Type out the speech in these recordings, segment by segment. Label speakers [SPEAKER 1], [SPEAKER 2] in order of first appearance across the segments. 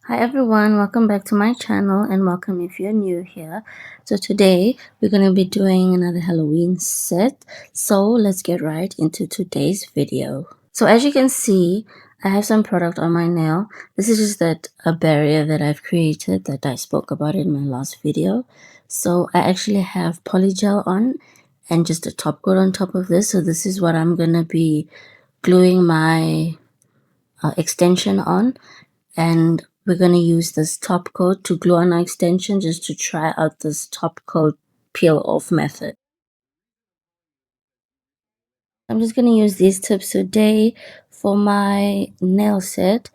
[SPEAKER 1] Hi everyone, welcome back to my channel and welcome if you're new here. So today we're going to be doing another Halloween set. So let's get right into today's video. So as you can see, I have some product on my nail. This is just a barrier that I've created that I spoke about in my last video. So I actually have polygel on and just a top coat on top of this. So this is what I'm going to be gluing my extension on, and we're going to use this top coat to glue on our extension just to try out this top coat peel off method. I'm just going to use these tips today for my nail set,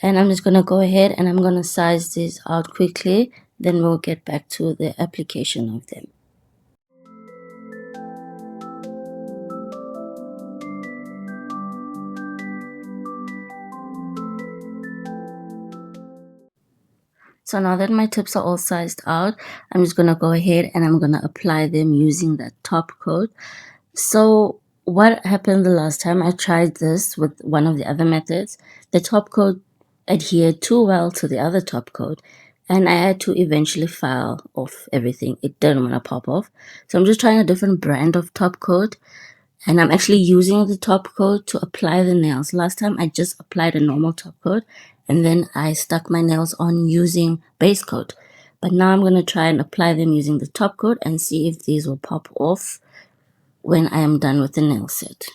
[SPEAKER 1] and I'm just going to go ahead and I'm going to size these out quickly, then we'll get back to the application of them. So now that my tips are all sized out, I'm just going to go ahead and I'm going to apply them using that top coat. So what happened the last time I tried this with one of the other methods, the top coat adhered too well to the other top coat, and I had to eventually file off everything. It didn't want to pop off. So I'm just trying a different brand of top coat, and I'm actually using the top coat to apply the nails. Last time I just applied a normal top coat and then I stuck my nails on using base coat. But now I'm going to try and apply them using the top coat and see if these will pop off when I am done with the nail set.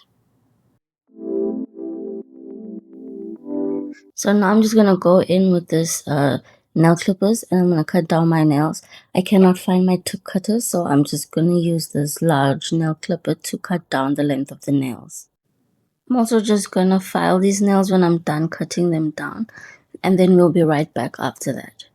[SPEAKER 1] So now I'm just going to go in with this nail clippers and I'm going to cut down my nails. I cannot find my tip cutters, so I'm just going to use this large nail clipper to cut down the length of the nails. I'm also just going to file these nails when I'm done cutting them down, and then we'll be right back after that.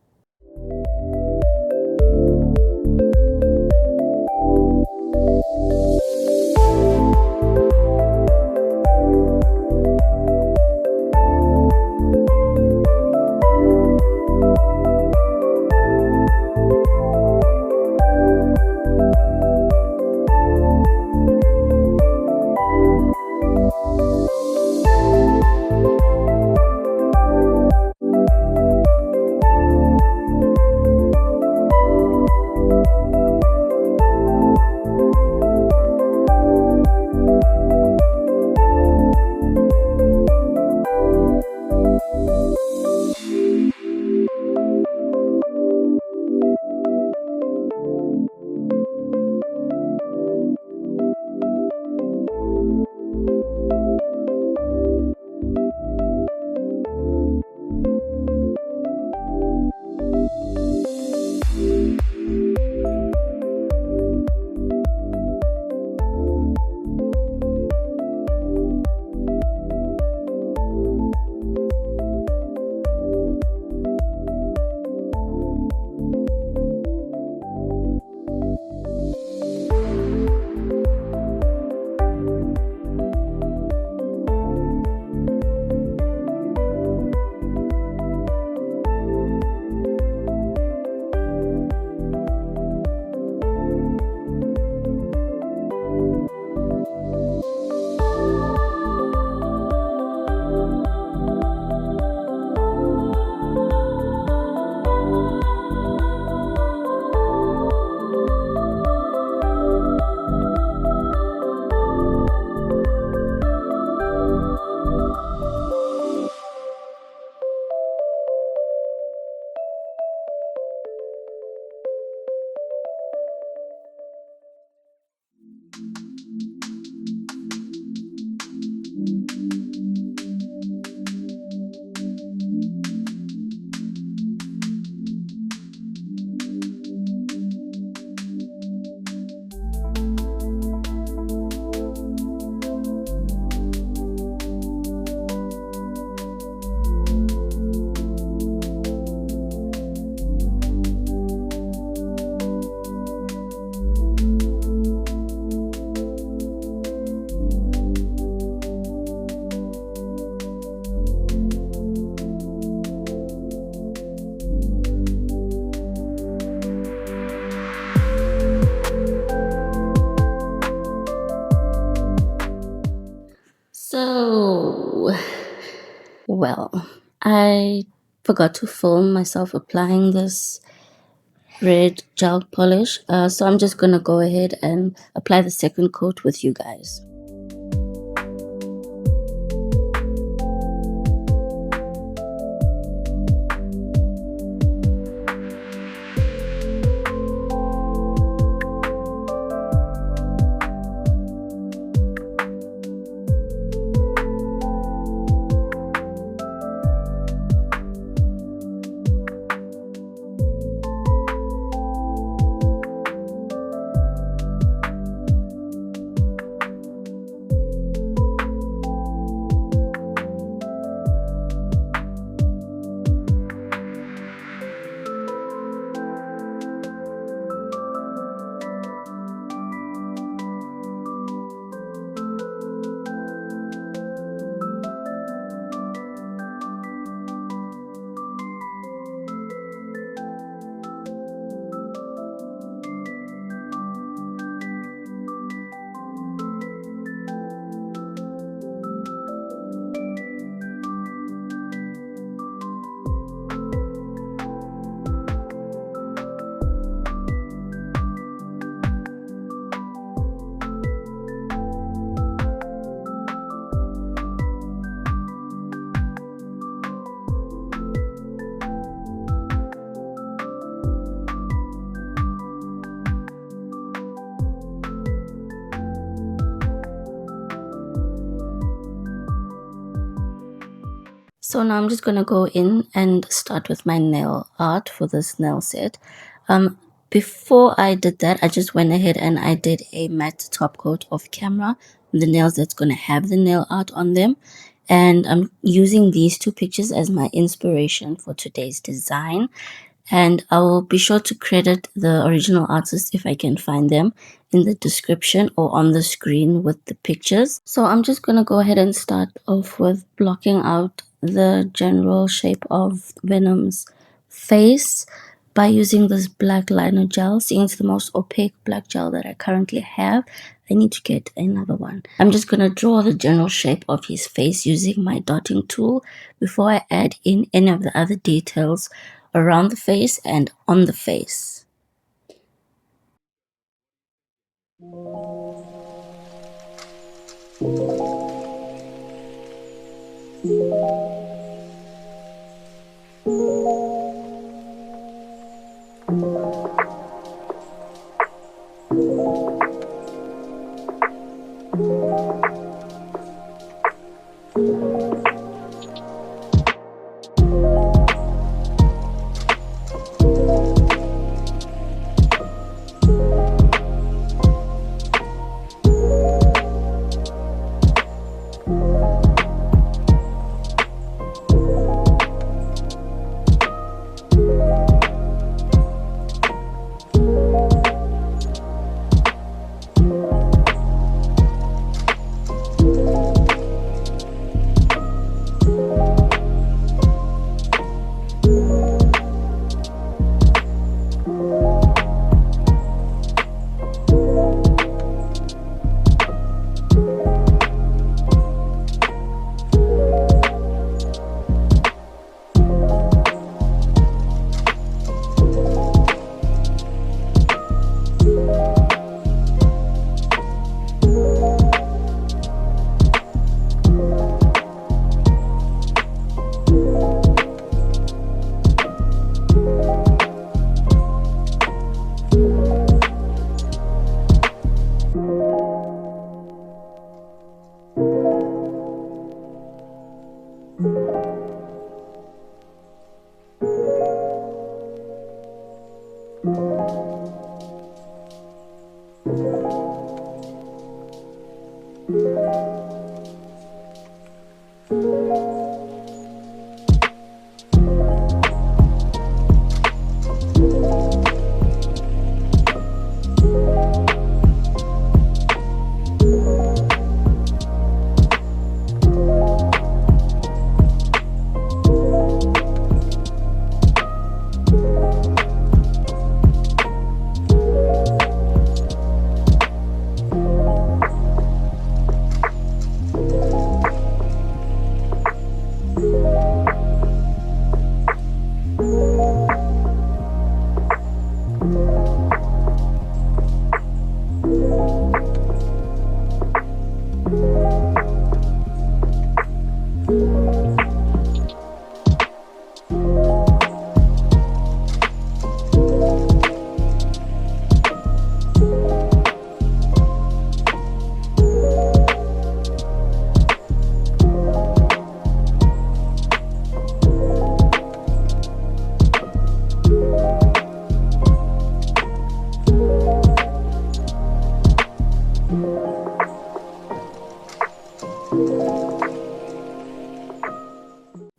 [SPEAKER 1] So, well, I forgot to film myself applying this red gel polish. So I'm just gonna go ahead and apply the second coat with you guys. So now I'm just gonna go in and start with my nail art for this nail set. Before I did that, I just went ahead and I did a matte top coat of camera on the nails that's gonna have the nail art on them. And I'm using these two pictures as my inspiration for today's design. And I will be sure to credit the original artist if I can find them in the description or on the screen with the pictures. So I'm just going to go ahead and start off with blocking out the general shape of Venom's face by using this black liner gel. Seeing it's the most opaque black gel that I currently have, I need to get another one. I'm just going to draw the general shape of his face using my dotting tool before I add in any of the other details around the face and on the face.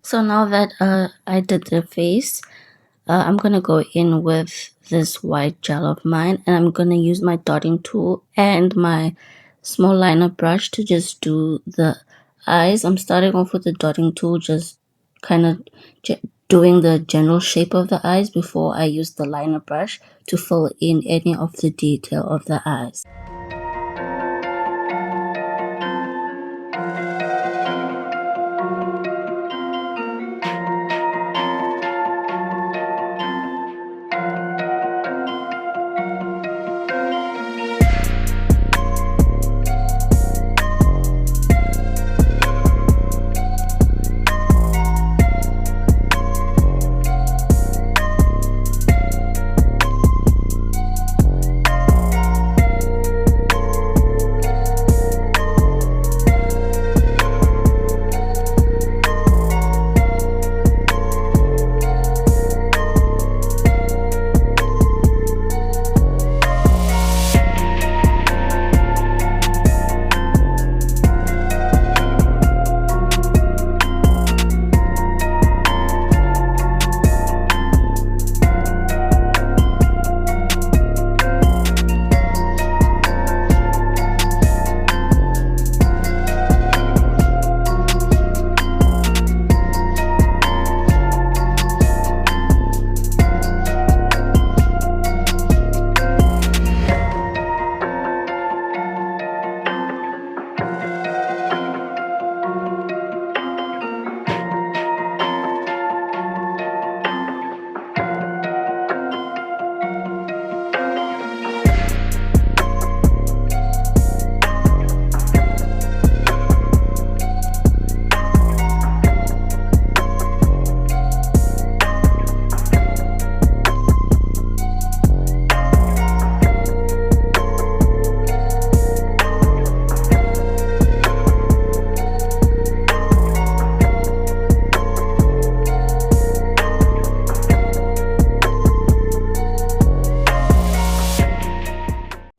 [SPEAKER 1] So now that I did the face, I'm gonna go in with this white gel of mine, and I'm gonna use my dotting tool and my small liner brush to just do the eyes. I'm starting off with the dotting tool, just kind of doing the general shape of the eyes before I use the liner brush to fill in any of the detail of the eyes.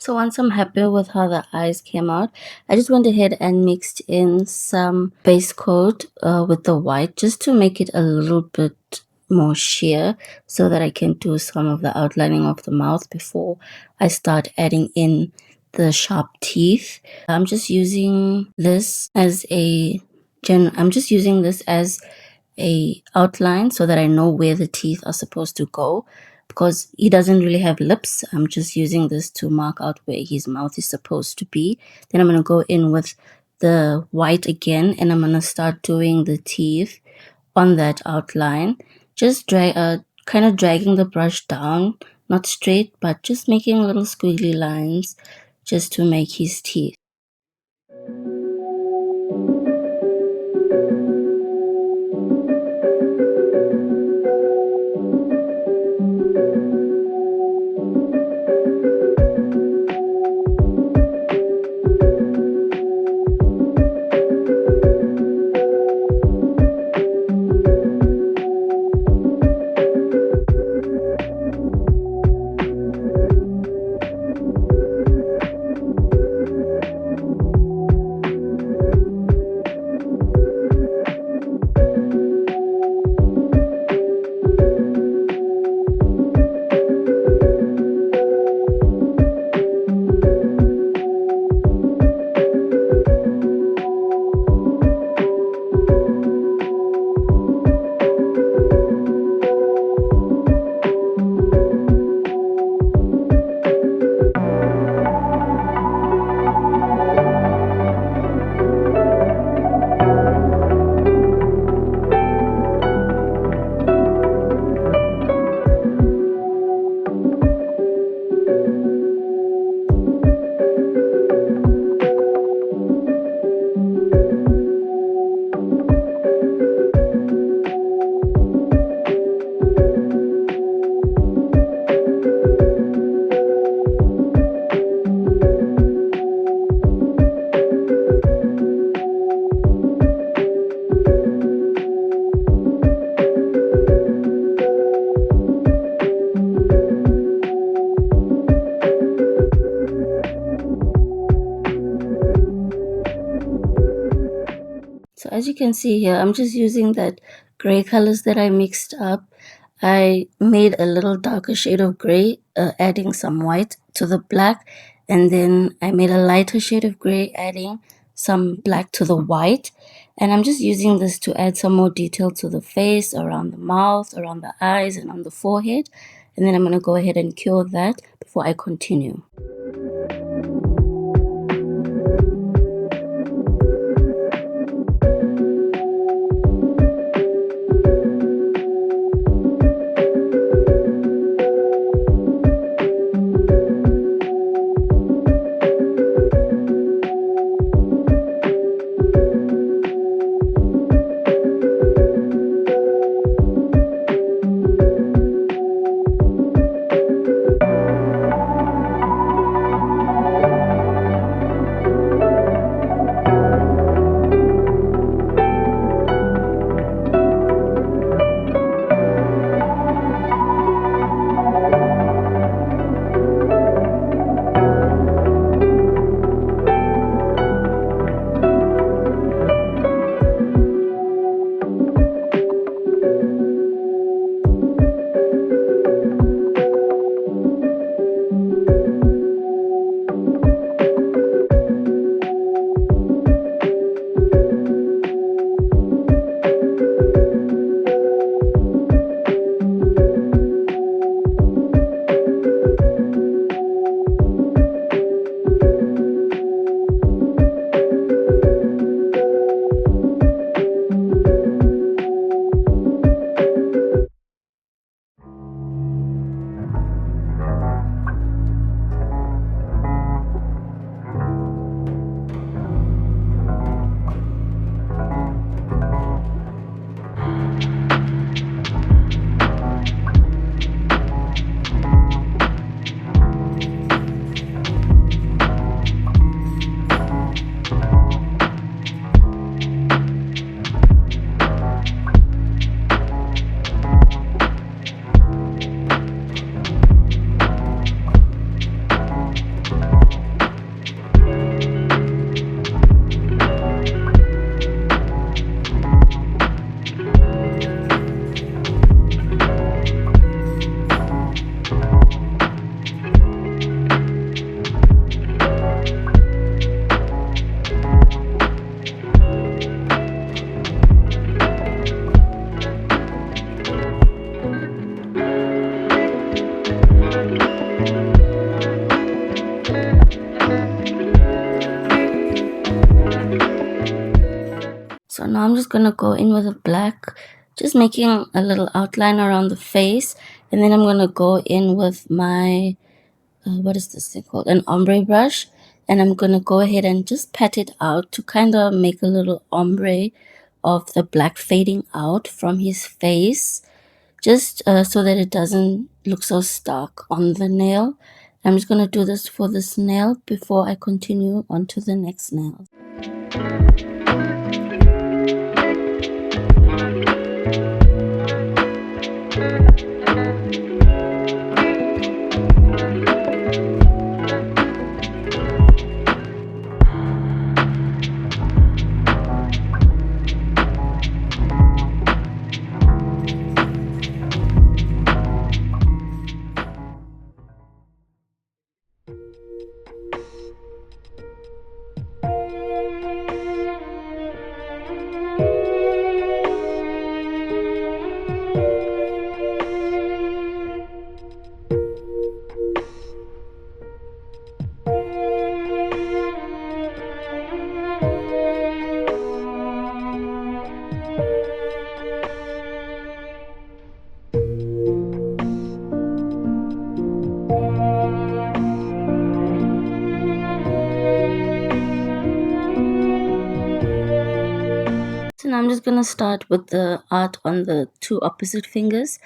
[SPEAKER 1] So once I'm happy with how the eyes came out, I just went ahead and mixed in some base coat with the white just to make it a little bit more sheer so that I can do some of the outlining of the mouth before I start adding in the sharp teeth. I'm just using this as a outline so that I know where the teeth are supposed to go, because he doesn't really have lips. I'm just using this to mark out where his mouth is supposed to be. Then I'm going to go in with the white again, and I'm going to start doing the teeth on that outline. Just kind of dragging the brush down, not straight, but just making little squiggly lines just to make his teeth. So as you can see here, I'm just using that gray colors that I mixed up. I made a little darker shade of gray, adding some white to the black, and then I made a lighter shade of gray, adding some black to the white. And I'm just using this to add some more detail to the face, around the mouth, around the eyes, and on the forehead. And then I'm going to go ahead and cure that before I continue. So now I'm just gonna go in with a black, just making a little outline around the face, and then I'm gonna go in with my, what is this thing called? An ombre brush, and I'm gonna go ahead and just pat it out to kind of make a little ombre of the black fading out from his face, just so that it doesn't look so stark on the nail. I'm just gonna do this for this nail before I continue on to the next nail. So now I'm just going to start with the art on the two opposite fingers.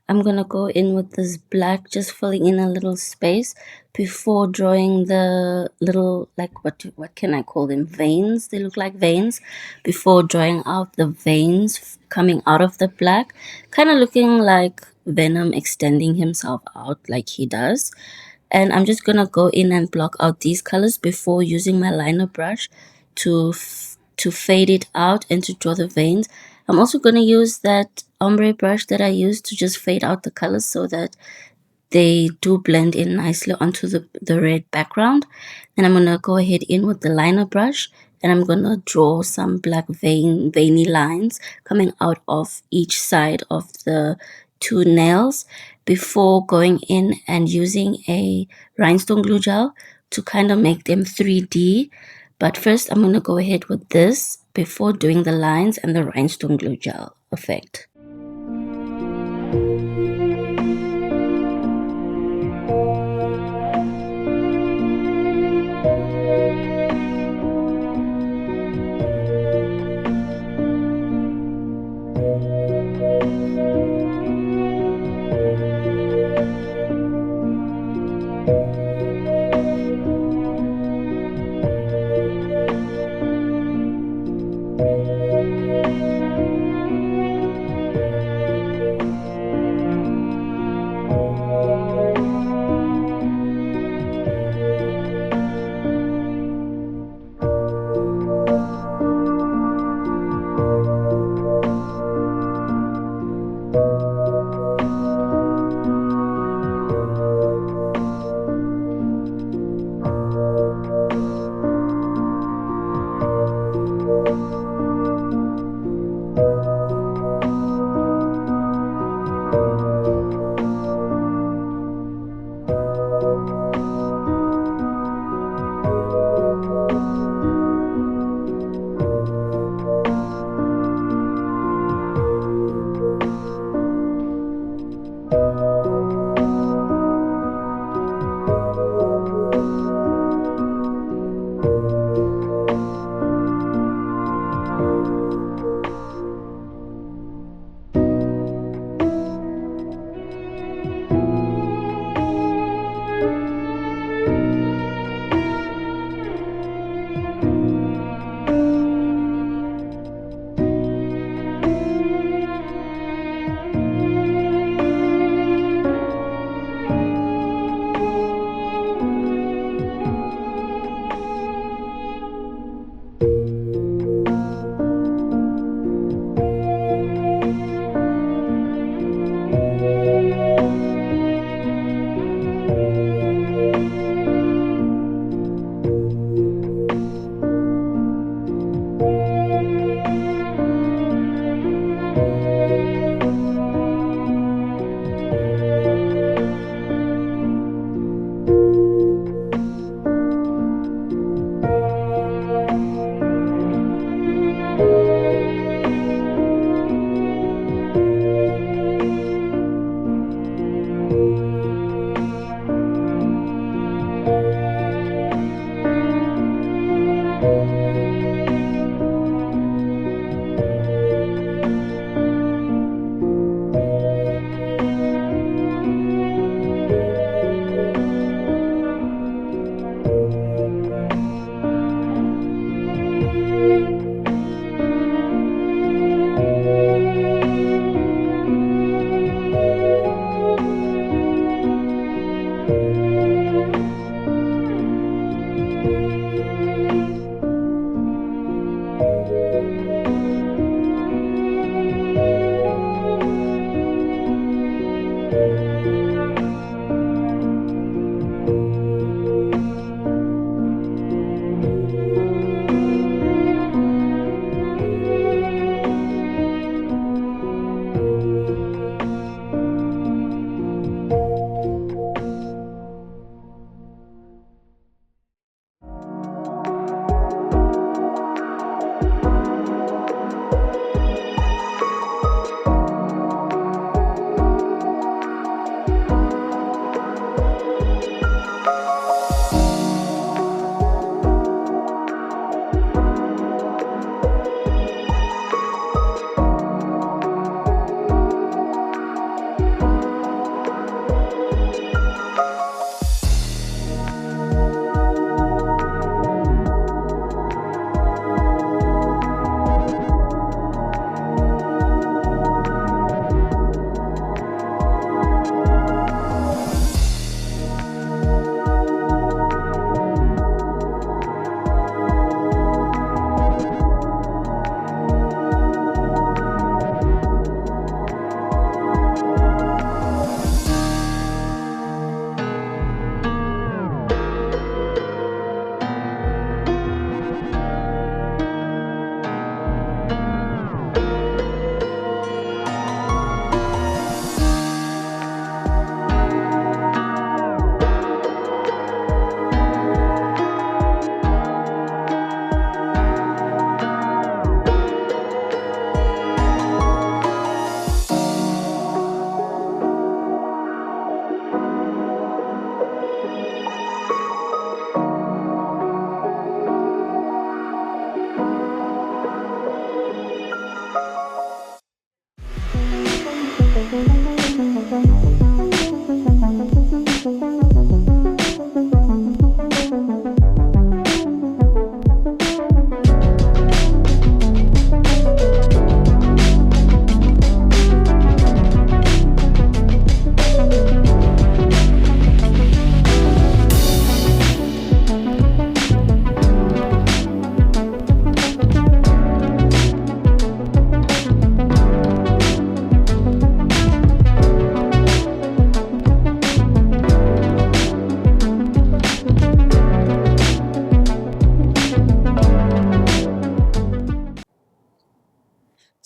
[SPEAKER 1] I'm going to go in with this black, just filling in a little space before drawing the little, like, what can I call them? Veins. They look like veins. Before drawing out the veins coming out of the black, kind of looking like Venom extending himself out like he does. And I'm just going to go in and block out these colors before using my liner brush to to fade it out and to draw the veins. I'm also going to use that ombre brush that I used to just fade out the colors so that they do blend in nicely onto the red background. Then I'm going to go ahead in with the liner brush, and I'm going to draw some black veiny lines coming out of each side of the two nails before going in and using a rhinestone glue gel to kind of make them 3D. But first I'm going to go ahead with this before doing the lines and the rhinestone glue gel effect.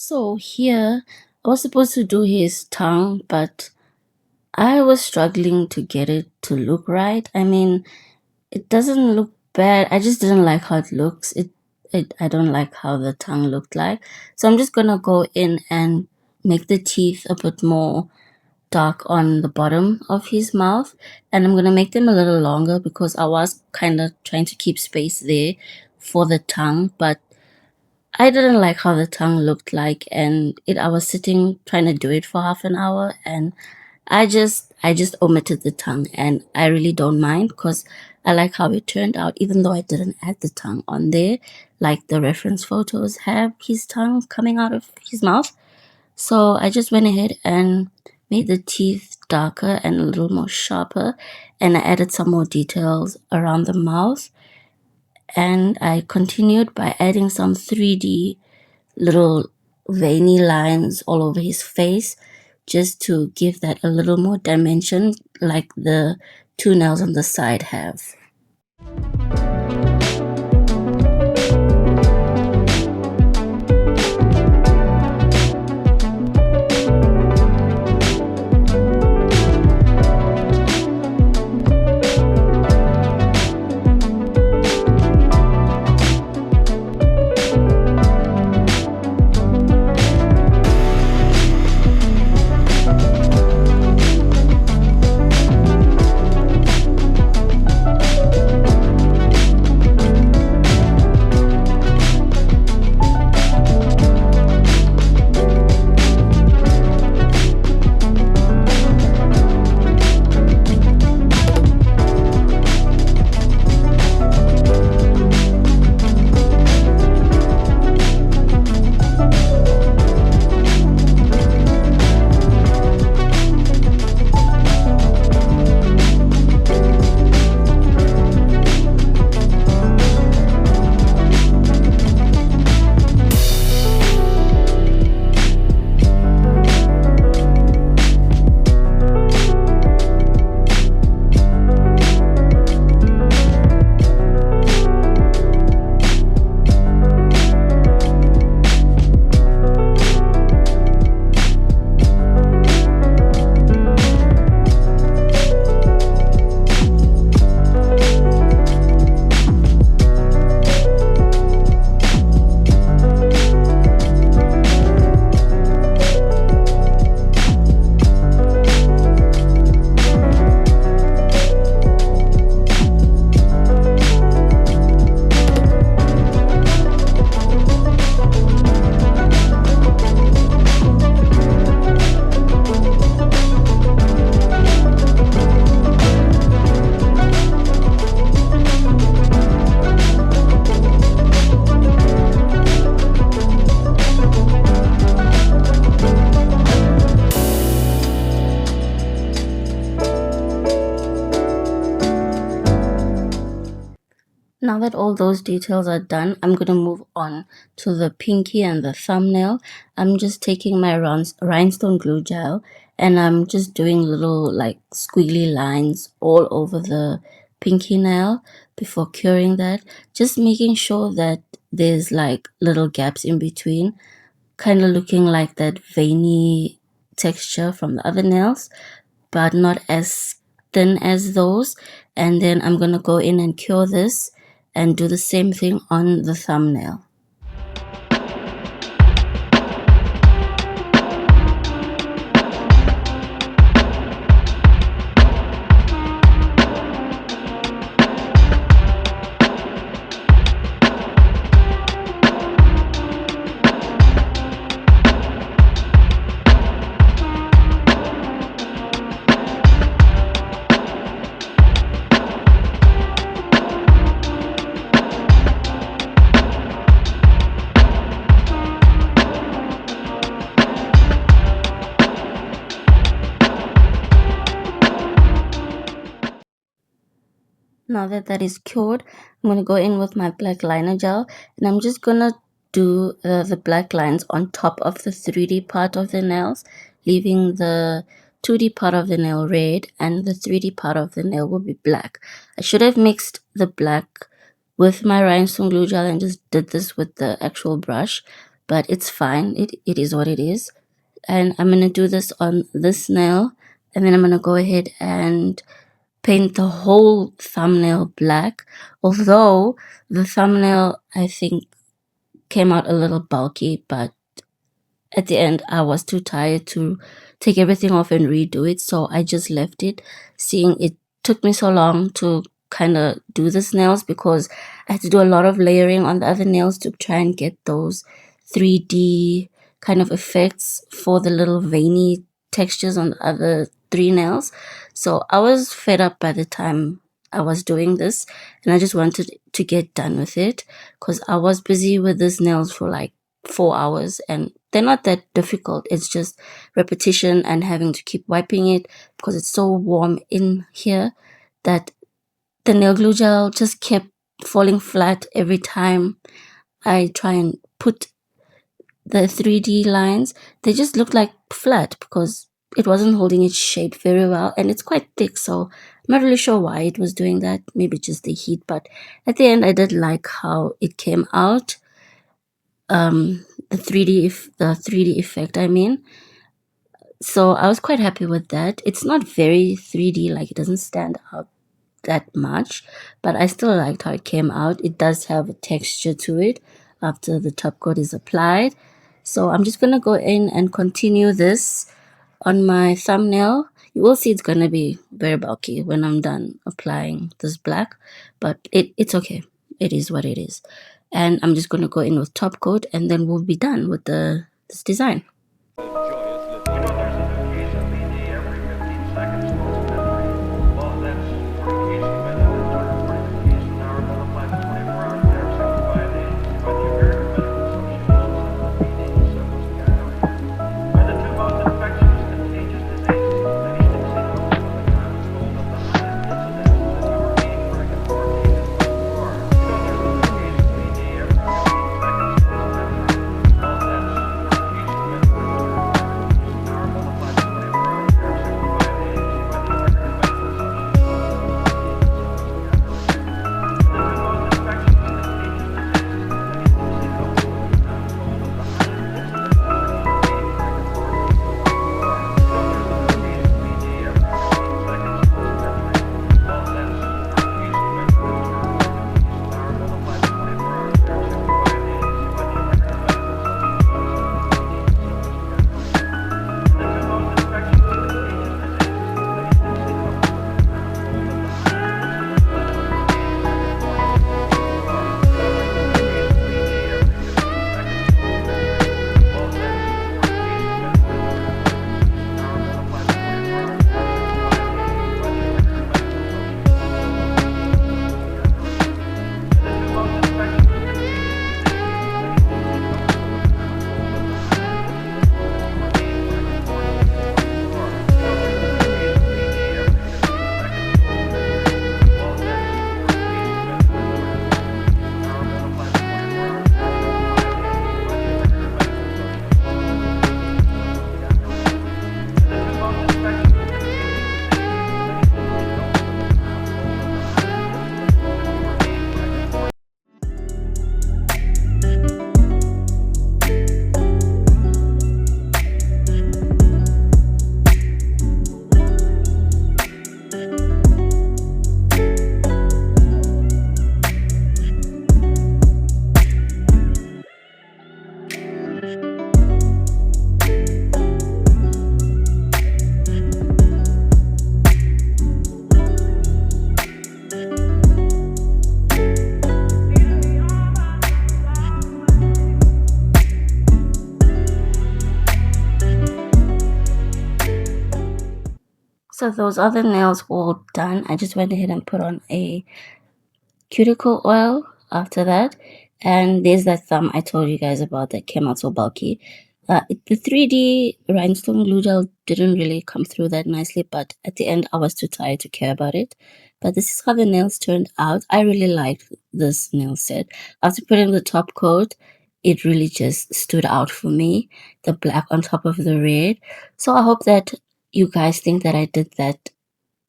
[SPEAKER 1] So here, I was supposed to do his tongue, but I was struggling to get it to look right. I mean, it doesn't look bad. I just didn't like how it looks. I don't like how the tongue looked like. So I'm just gonna go in and make the teeth a bit more dark on the bottom of his mouth, and I'm gonna make them a little longer because I was kind of trying to keep space there for the tongue, but I didn't like how the tongue looked like, and it I was sitting trying to do it for half an hour, and I just omitted the tongue, and I really don't mind because I like how it turned out, even though I didn't add the tongue on there, like the reference photos have his tongue coming out of his mouth. So I just went ahead and made the teeth darker and a little more sharper, and I added some more details around the mouth, and I continued by adding some 3D little veiny lines all over his face just to give that a little more dimension like the two nails on the side have. Now that all those details are done, I'm going to move on to the pinky and the thumbnail. I'm just taking my rhinestone glue gel and I'm just doing little like squiggly lines all over the pinky nail before curing that. Just making sure that there's like little gaps in between, kind of looking like that veiny texture from the other nails, but not as thin as those. And then I'm going to go in and cure this and do the same thing on the thumbnail. Now that that is cured, I'm going to go in with my black liner gel and I'm just going to do the black lines on top of the 3D part of the nails, leaving the 2D part of the nail red and the 3D part of the nail will be black. I should have mixed the black with my rhinestone glue gel and just did this with the actual brush, but it's fine. It is what it is. And I'm gonna do this on this nail, and then I'm gonna go ahead and paint the whole thumbnail black. Although the thumbnail, I think, came out a little bulky, but at the end I was too tired to take everything off and redo it, so I just left it, seeing it took me so long to kind of do the nails because I had to do a lot of layering on the other nails to try and get those 3D kind of effects for the little veiny textures on the other three nails. So I was fed up by the time I was doing this, and I just wanted to get done with it because I was busy with these nails for like 4 hours, and they're not that difficult. It's just repetition and having to keep wiping it because it's so warm in here that the nail glue gel just kept falling flat every time I try and put the 3D lines. They just looked like flat because it wasn't holding its shape very well, and it's quite thick, so I'm not really sure why it was doing that. Maybe just the heat, but at the end I did like how it came out. The 3D effect, I mean. So I was quite happy with that. It's not very 3D, like it doesn't stand out that much, but I still liked how it came out. It does have a texture to it after the top coat is applied. So I'm just gonna go in and continue this on my thumbnail. You will see it's gonna be very bulky when I'm done applying this black, but it's okay. It is what it is. And I'm just gonna go in with top coat, and then we'll be done with this design. So those other nails all done. I just went ahead and put on a cuticle oil after that. And there's that thumb I told you guys about that came out so bulky. The 3D rhinestone glue gel didn't really come through that nicely, but at the end I was too tired to care about it. But this is how the nails turned out. I really liked this nail set. After putting the top coat, it really just stood out for me, the black on top of the red. So I hope that you guys think that I did that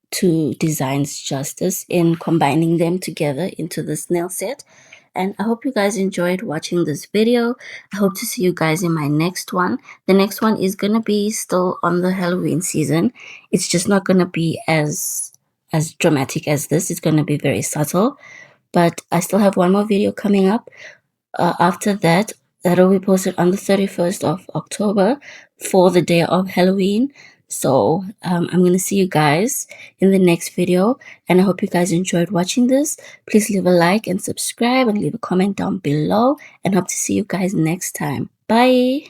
[SPEAKER 1] two designs justice in combining them together into this nail set. and I hope you guys enjoyed watching this video. I hope to see you guys in my next one. The next one is gonna be still on the Halloween season. It's just not gonna be as dramatic as this. It's gonna be very subtle, but I still have one more video coming up after that. That'll be posted on the 31st of October for the day of Halloween. So I'm going to see you guys in the next video. And I hope you guys enjoyed watching this. Please leave a like and subscribe and leave a comment down below. And hope to see you guys next time. Bye.